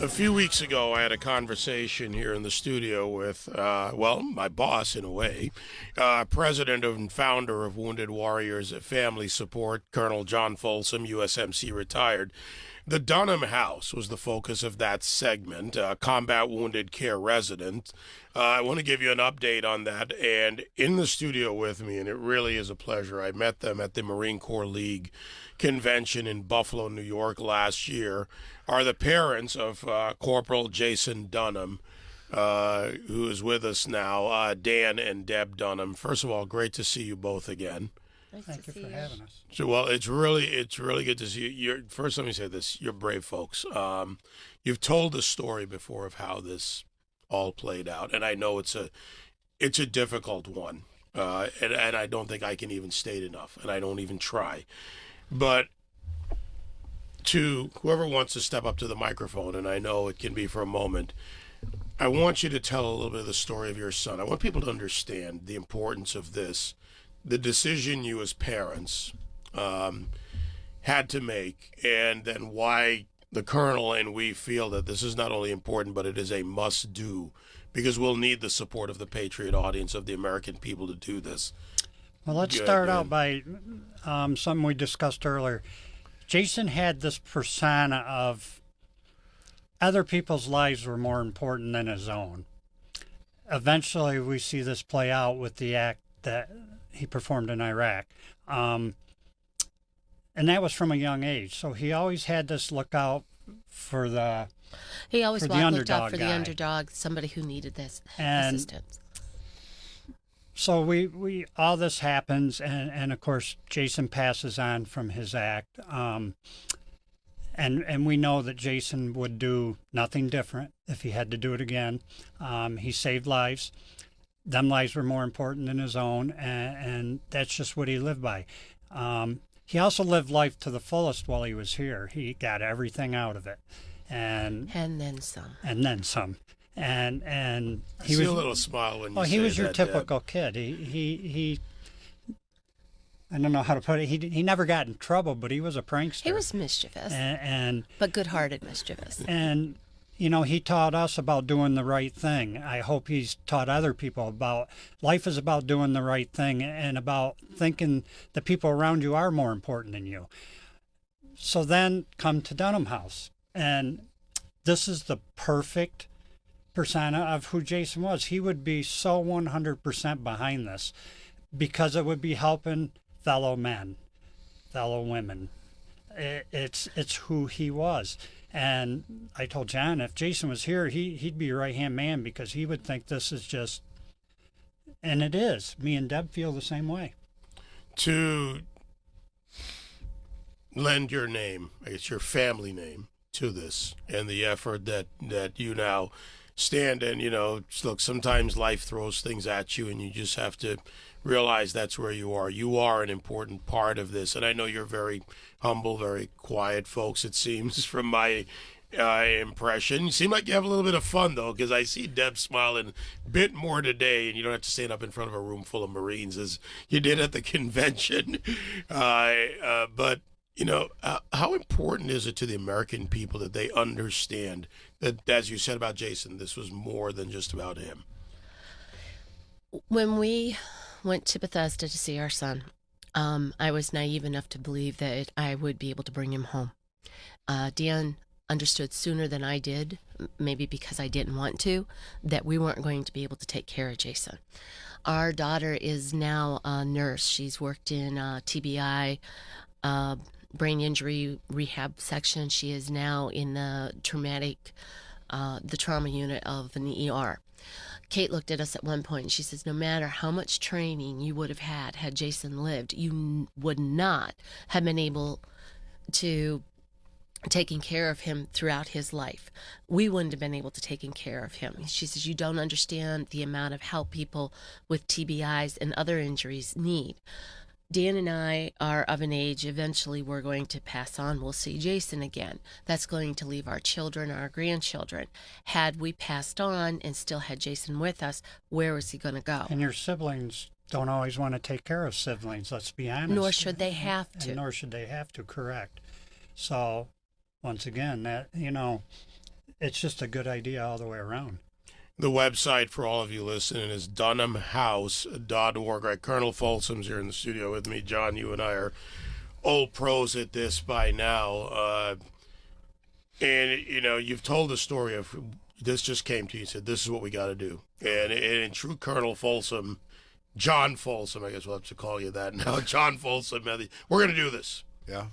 A few weeks ago, I had a conversation here in the studio with, my boss in a way, president and founder of Wounded Warriors Family Support, Colonel John Folsom, USMC retired. The Dunham House was the focus of that segment, combat wounded care resident. I want to give you an update on that. And in the studio with me, and it really is a pleasure, I met them at the Marine Corps League convention in Buffalo, New York last year, are the parents of Corporal Jason Dunham, who is with us now, Dan and Deb Dunham. First of all, great to see you both again. Thank you for having us. So, well, it's really good to see you. First, let me say this: you're brave folks. You've told the story before of how this all played out, and I know it's a difficult one, and I don't think I can even state enough, and I don't even try. But to whoever wants to step up to the microphone, and I know it can be for a moment, I want you to tell a little bit of the story of your son. I want people to understand the importance of this. The decision you as parents had to make, and then why the colonel and we feel that this is not only important, but it is a must-do, because we'll need the support of the Patriot audience, of the American people to do this. Well, let's start out by something we discussed earlier. Jason had this persona of other people's lives were more important than his own. Eventually, we see this play out with the act that he performed in Iraq. And that was from a young age. So he always had this look out for the He always for the looked out underdog for guy. the underdog, somebody who needed this And assistance. so we all this happens, and of course Jason passes on from his act. And we know that Jason would do nothing different if he had to do it again. He saved lives. Them lives were more important than his own, and that's just what he lived by. He also lived life to the fullest while he was here. He got everything out of it, and then some. And then some. And I he see was a little smile when you say he was your that, typical kid. He I don't know how to put it. He never got in trouble, but he was a prankster. He was mischievous, and but good-hearted mischievous. And you know, he taught us about doing the right thing. I hope he's taught other people about life is about doing the right thing and about thinking the people around you are more important than you. So then come to Dunham House. And this is the perfect persona of who Jason was. He would be so 100% behind this because it would be helping fellow men, fellow women. It's who he was. And I told John, if Jason was here, he'd be your right-hand man, because he would think this is just, and it is. Me and Deb feel the same way. To lend your name, I guess your family name, to this, and the effort that you now stand in, look, sometimes life throws things at you, and you just have to realize that's where you are. You are an important part of this, and I know you're very humble, very quiet folks, it seems, from my impression. You seem like you have a little bit of fun, though, because I see Deb smiling a bit more today, and you don't have to stand up in front of a room full of Marines as you did at the convention. But, how important is it to the American people that they understand that, as you said about Jason, this was more than just about him? When we went to Bethesda to see our son, I was naive enough to believe that I would be able to bring him home. Dan understood sooner than I did, maybe because I didn't want to, that we weren't going to be able to take care of Jason. Our daughter is now a nurse. She's worked in TBI, brain injury rehab section. She is now in the trauma unit of an ER. Kate looked at us at one point and she says, no matter how much training you would have had Jason lived, you would not have been able to taking care of him throughout his life. We wouldn't have been able to taking care of him. She says, you don't understand the amount of help people with TBIs and other injuries need. Dan and I are of an age, eventually we're going to pass on. We'll see Jason again. That's going to leave our children, our grandchildren. Had we passed on and still had Jason with us, where was he going to go? And your siblings don't always want to take care of siblings, let's be honest. Nor should they have to. And nor should they have to, correct. So, once again, that, it's just a good idea all the way around. The website for all of you listening is dunhamhouse.org. Right, Colonel Folsom's here in the studio with me. John, you and I are old pros at this by now. And, you know, you've told the story of this just came to you and said, this is what we got to do. And in true Colonel Folsom, John Folsom, I guess we'll have to call you that now, John Folsom, we're going to do this. Yeah.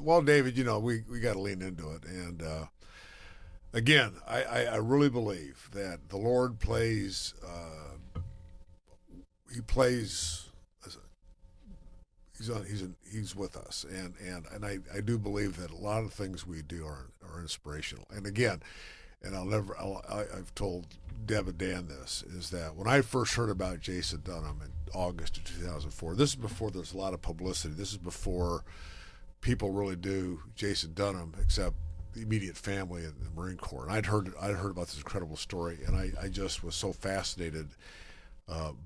Well, David, you know, we got to lean into it. And again, I really believe that the Lord plays, he plays, he's with us. And I do believe that a lot of things we do are inspirational. And again, and I've told Deb and Dan this, is that when I first heard about Jason Dunham in August of 2004, this is before there's a lot of publicity. This is before people really do Jason Dunham, except the immediate family and the Marine Corps. And I'd heard about this incredible story, and I just was so fascinated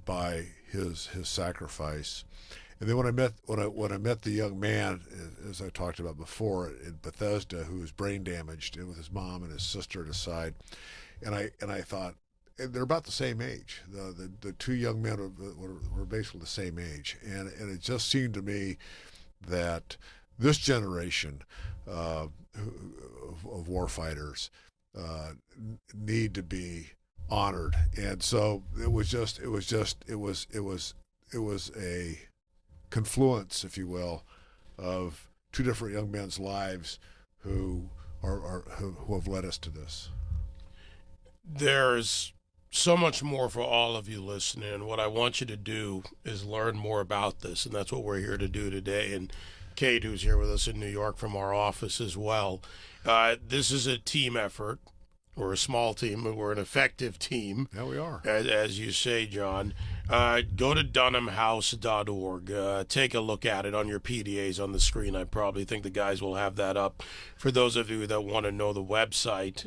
by his sacrifice. And then when I met the young man, as I talked about before, in Bethesda, who was brain damaged, and with his mom and his sister at his side, and I thought, they're about the same age. The two young men were basically the same age, and it just seemed to me that this generation of warfighters need to be honored. And so it was a confluence, if you will, of two different young men's lives who have led us to this. There's so much more for all of you listening, and what I want you to do is learn more about this, and that's what we're here to do today. And Kate, who's here with us in New York from our office as well, this is a team effort. We're a small team, but we're an effective team. Yeah, we are. As you say, John. Go to dunhamhouse.org. Take a look at it on your PDAs on the screen. I probably think the guys will have that up for those of you that want to know the website.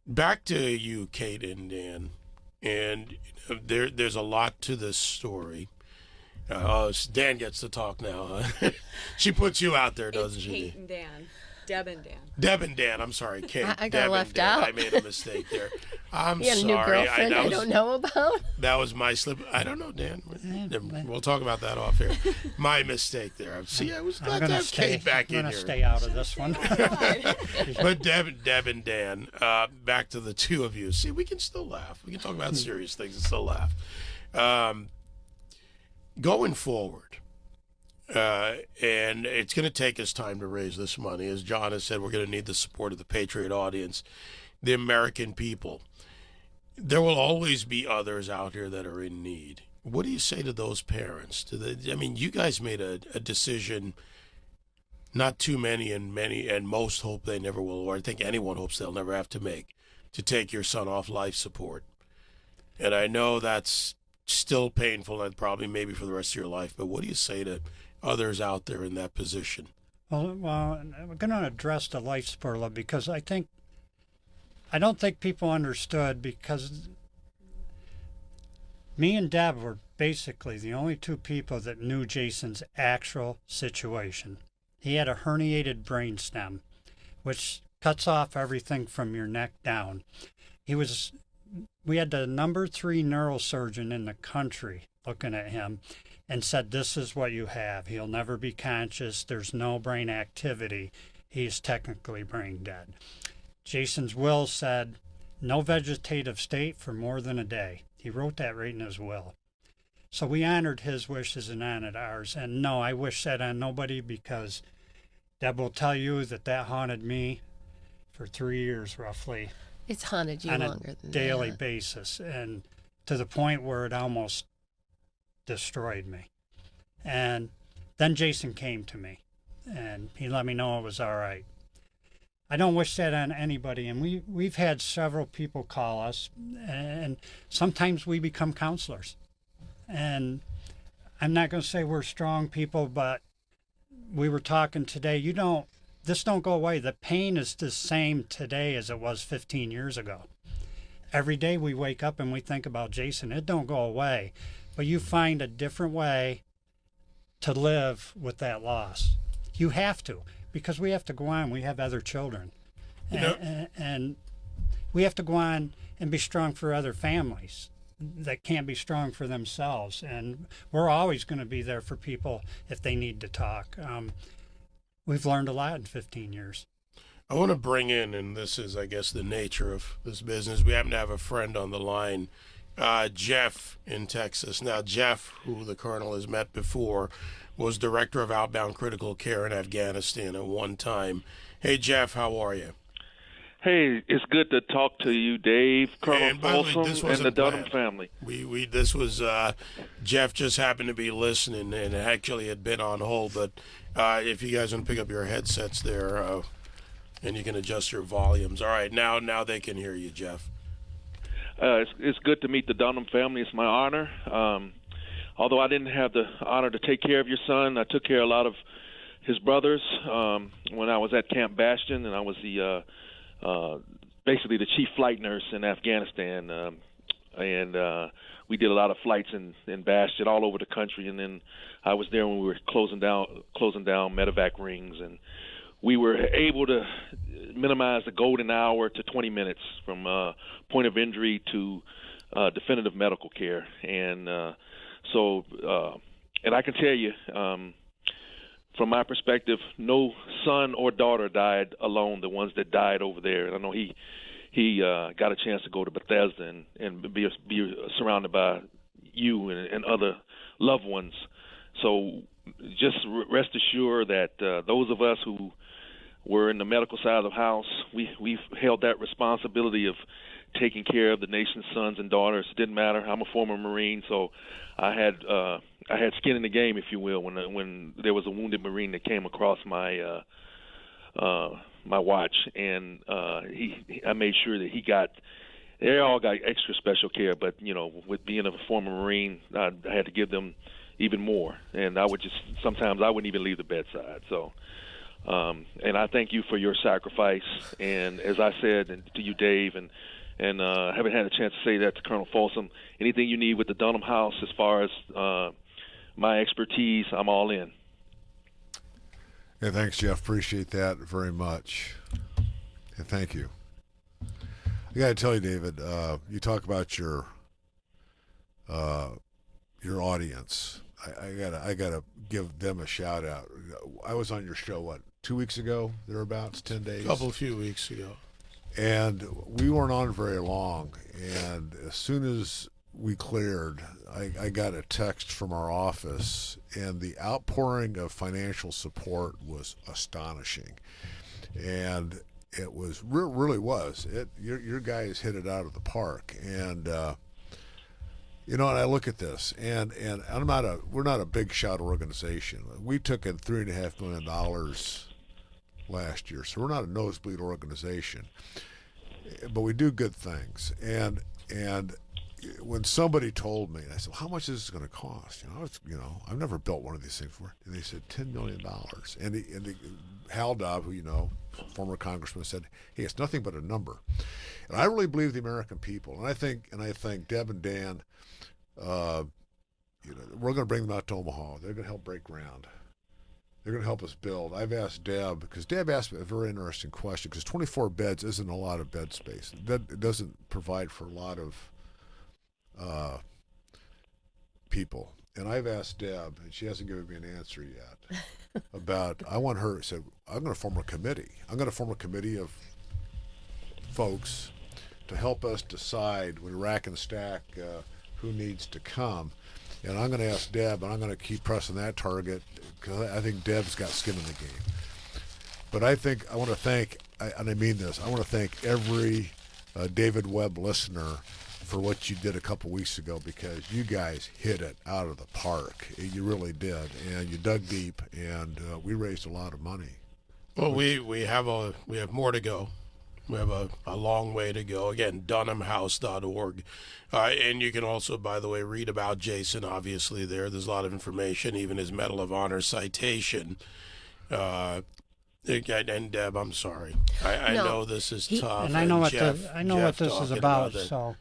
Back to you, Kate and Dan. And there's a lot to this story. Dan gets to talk now. She puts you out there, doesn't she? Kate and Dan. Deb and Dan. Deb and Dan. I'm sorry, Kate. I got Deb left and Dan. out. I made a mistake there. I'm You got a sorry. new girlfriend I don't know about? That was my slip. I don't know, Dan. We'll talk about that off here. My mistake there. See, I was glad to have Kate back in here. I'm going to stay out of this one. But Deb and Dan, back to the two of you. See, we can still laugh. We can talk about serious things and still laugh. Going forward, and it's going to take us time to raise this money. As John has said, we're going to need the support of the Patriot audience, the American people. There will always be others out here that are in need. What do you say to those parents? You guys made a decision. Not too many, and most hope they never will, or I think anyone hopes they'll never have to make, to take your son off life support. And I know that's still painful, and probably maybe for the rest of your life. But what do you say to others out there in that position? Well, we're going to address the life support law because I don't think people understood, because me and Deb were basically the only two people that knew Jason's actual situation. He had a herniated brainstem, which cuts off everything from your neck down. We had the number 3 neurosurgeon in the country looking at him and said, this is what you have. He'll never be conscious. There's no brain activity. He's technically brain dead. Jason's will said, no vegetative state for more than a day. He wrote that right in his will. So we honored his wishes and honored ours. And no, I wish that on nobody, because Deb will tell you that haunted me for 3 years roughly. It's haunted you on longer a than daily that. basis, and to the point where it almost destroyed me. And then Jason came to me, and he let me know it was all right. I don't wish that on anybody, and we've had several people call us, and sometimes we become counselors. And I'm not going to say we're strong people, but we were talking today. This don't go away. The pain is the same today as it was 15 years ago. Every day we wake up and we think about Jason. It don't go away, but you find a different way to live with that loss. You have to, because we have to go on. We have other children. And we have to go on and be strong for other families that can't be strong for themselves. And we're always going to be there for people if they need to talk. We've learned a lot in 15 years. I want to bring in, and this is, I guess, the nature of this business. We happen to have a friend on the line, Jeff in Texas. Now, Jeff, who the colonel has met before, was director of outbound critical care in Afghanistan at one time. Hey, Jeff, how are you? Hey, it's good to talk to you, Dave, Colonel And by the way, Folsom, this and wasn't the Dunham planned. family. This was Jeff just happened to be listening and actually had been on hold. But if you guys want to pick up your headsets there, and you can adjust your volumes. All right, now they can hear you, Jeff. It's good to meet the Dunham family. It's my honor. Although I didn't have the honor to take care of your son, I took care of a lot of his brothers when I was at Camp Bastion, and I was the basically the chief flight nurse in Afghanistan. And we did a lot of flights in Bastion all over the country. And then I was there when we were closing down medevac rings, and we were able to minimize the golden hour to 20 minutes from point of injury to definitive medical care. And and I can tell you, from my perspective, no son or daughter died alone, the ones that died over there. And I know he got a chance to go to Bethesda and be surrounded by you and other loved ones. So just rest assured that those of us who were in the medical side of the house, we've held that responsibility of taking care of the nation's sons and daughters. It didn't matter. I'm a former Marine, so I had skin in the game, if you will, when there was a wounded Marine that came across my my watch, and I made sure that they all got extra special care. But with being a former Marine, I had to give them even more, and sometimes I wouldn't even leave the bedside. So. And I thank you for your sacrifice. And as I said to you, Dave, and haven't had a chance to say that to Colonel Folsom, anything you need with the Dunham House as far as my expertise, I'm all in. Yeah, thanks, Jeff. Appreciate that very much. And thank you. I got to tell you, David, you talk about your audience. I gotta give them a shout out. I was on your show 2 weeks ago, thereabouts, 10 days. A few weeks ago. And we weren't on very long. And as soon as we cleared, I got a text from our office, and the outpouring of financial support was astonishing. And it was really was. Your guys hit it out of the park. And and I look at this, and we're not a big shot organization. We took in $3.5 million last year, so we're not a nosebleed organization, but we do good things. And when somebody told me, I said, "How much is this going to cost?" I've never built one of these things before, and they said $10 million. And Hal Dobb, who former congressman, said, "Hey, it's nothing but a number." And I really believe the American people, and I think Deb and Dan. We're going to bring them out to Omaha. They're going to help break ground. They're going to help us build. I've asked Deb, because Deb asked me a very interesting question, because 24 beds isn't a lot of bed space. It doesn't provide for a lot of people. And I've asked Deb, and she hasn't given me an answer yet, I want her, said, I'm going to form a committee. I'm going to form a committee of folks to help us decide when rack and stack who needs to come. And I'm going to ask Deb, and I'm going to keep pressing that target, because I think Deb's got skin in the game. But I want to thank, and I mean this, I want to thank every David Webb listener for what you did a couple weeks ago, because you guys hit it out of the park. You really did, and you dug deep, and we raised a lot of money. Well, we have more to go. We have a long way to go. Again, dunhamhouse.org. And you can also, by the way, read about Jason, obviously, there. There's a lot of information, even his Medal of Honor citation. And Deb, I'm sorry. I know this is tough. And I know what Jeff this is about. So,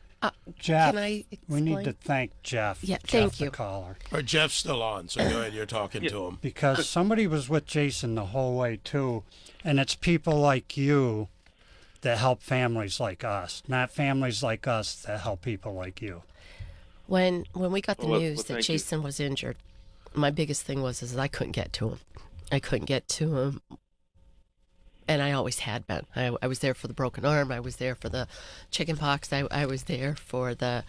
Jeff, can I we need explain? to thank Jeff. Yeah, Jeff, thank you. the caller. Or Jeff's still on, so go ahead. You're talking to him. Because somebody was with Jason the whole way, too. And it's people like you that help families like us, not families like us that help people like you. When we got the Well, news well, that thank you. Jason was injured, my biggest thing is I couldn't get to him. I couldn't get to him, and I always had been. I was there for the broken arm. I was there for the chicken pox. I was there for the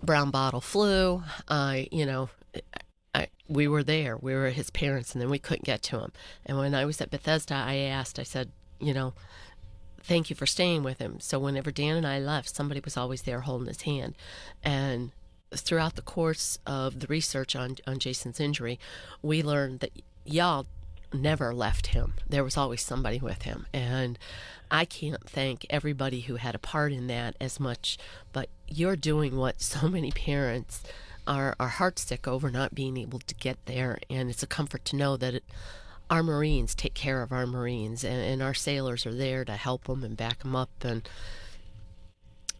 brown bottle flu. We were there. We were his parents, and then we couldn't get to him. And when I was at Bethesda, I said, thank you for staying with him. So whenever Dan and I left, somebody was always there holding his hand. And throughout the course of the research on Jason's injury, we learned that y'all never left him. There was always somebody with him. And I can't thank everybody who had a part in that as much, but you're doing what so many parents are heartsick over not being able to get there. And it's a comfort to know that our Marines take care of our Marines, and our sailors are there to help them and back them up. And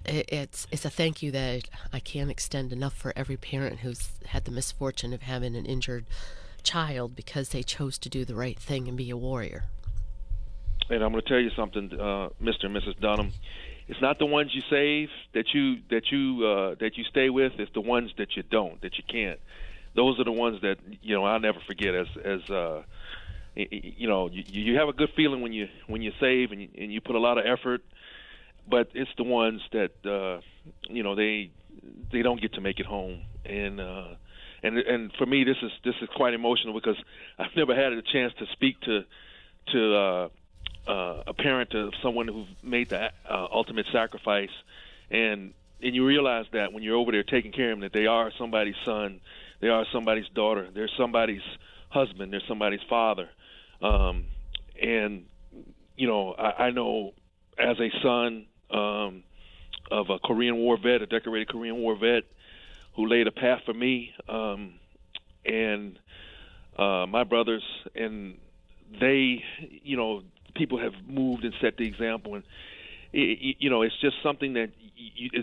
it's a thank you that I can't extend enough for every parent who's had the misfortune of having an injured child because they chose to do the right thing and be a warrior. And I'm going to tell you something, Mr. and Mrs. Dunham. It's not the ones you save that you stay with. It's the ones that you don't, that you can't. Those are the ones that I'll never forget. You have a good feeling when you save and you put a lot of effort, but it's the ones that they don't get to make it home. And for me, this is quite emotional because I've never had a chance to speak to a parent of someone who made the ultimate sacrifice, and you realize that when you're over there taking care of them, that they are somebody's son, they are somebody's daughter, they're somebody's husband, they're somebody's father. I know as a son of a Korean War vet, a decorated Korean War vet, who laid a path for me, and my brothers, and they, people have moved and set the example, and it's just something that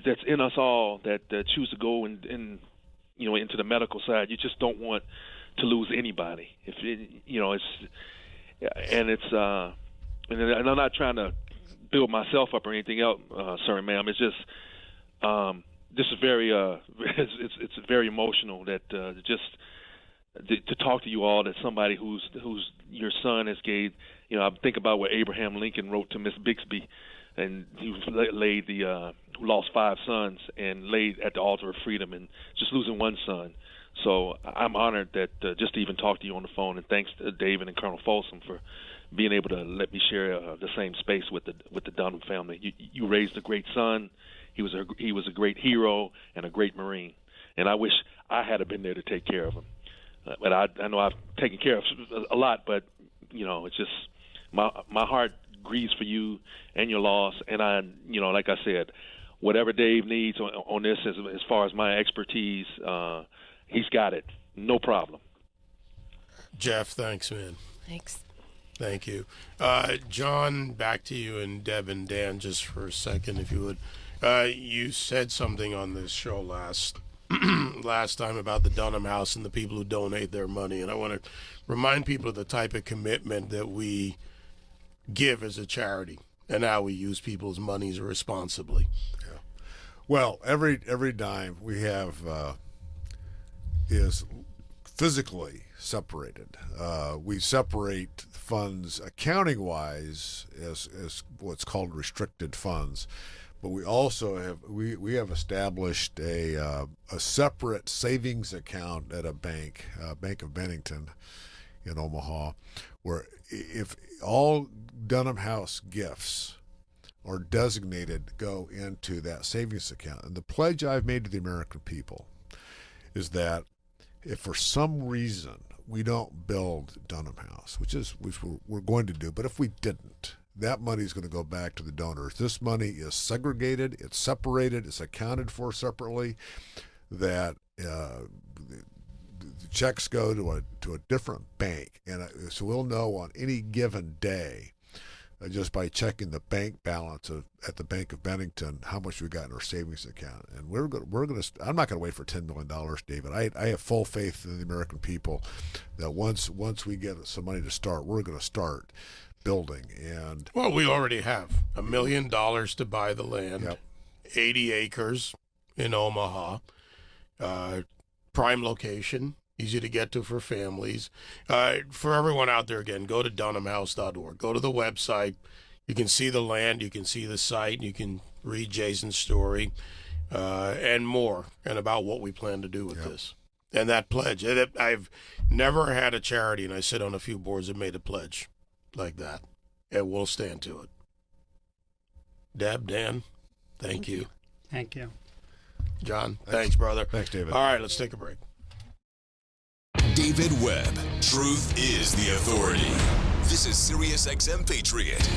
that's in us all that choose to go and into the medical side. You just don't want to lose anybody. And I'm not trying to build myself up or anything else, sorry, ma'am. It's just this is very it's very emotional that just to talk to you all, that somebody who's your son has gave. I think about what Abraham Lincoln wrote to Miss Bixby, and he laid who lost 5 sons and laid at the altar of freedom, and just losing one son. So I'm honored that just to even talk to you on the phone, and thanks to David and Colonel Folsom for being able to let me share the same space with the Dunham family. You raised a great son. He was a great hero and a great Marine, and I wish I had been there to take care of him. But I know I've taken care of a lot, but it's just my heart grieves for you and your loss. And I, like I said, whatever Dave needs on this as far as my expertise, he's got it, no problem. Jeff, thanks, man. Thanks. Thank you. John, back to you, and Deb and Dan just for a second, if you would. You said something on this show last time about the Dunham House and the people who donate their money, and I want to remind people of the type of commitment that we give as a charity and how we use people's monies responsibly. Yeah. Well, every dime we have is physically separated. We separate funds accounting-wise as what's called restricted funds. But we also have established a separate savings account at a bank, Bank of Bennington in Omaha, where if all Dunham House gifts are designated go into that savings account. And the pledge I've made to the American people is that if for some reason we don't build Dunham House, which we're going to do, but if we didn't, that money is going to go back to the donors. This money is segregated, it's separated, it's accounted for separately, that the checks go to a different bank. And so we'll know on any given day, just by checking the bank balance at the Bank of Bennington, how much we got in our savings account. And we're going to. I'm not going to wait for $10 million, David. I have full faith in the American people that once we get some money to start, we're going to start. building. And Well, we already have $1 million to buy the land, Yep. 80 acres in Omaha, prime location, easy to get to for families. For everyone out there, again, go to dunhamhouse.org. Go to the website. You can see the land, you can see the site, you can read Jason's story, and more, and about what we plan to do with this. And that pledge. I've never had a charity, and I sit on a few boards that made a pledge like that, and we'll stand to it. Deb, Dan, thank you. Thank you. John, thanks, brother. Thanks, David. All right, let's take a break. David Webb. Truth is the authority. This is SiriusXM Patriot.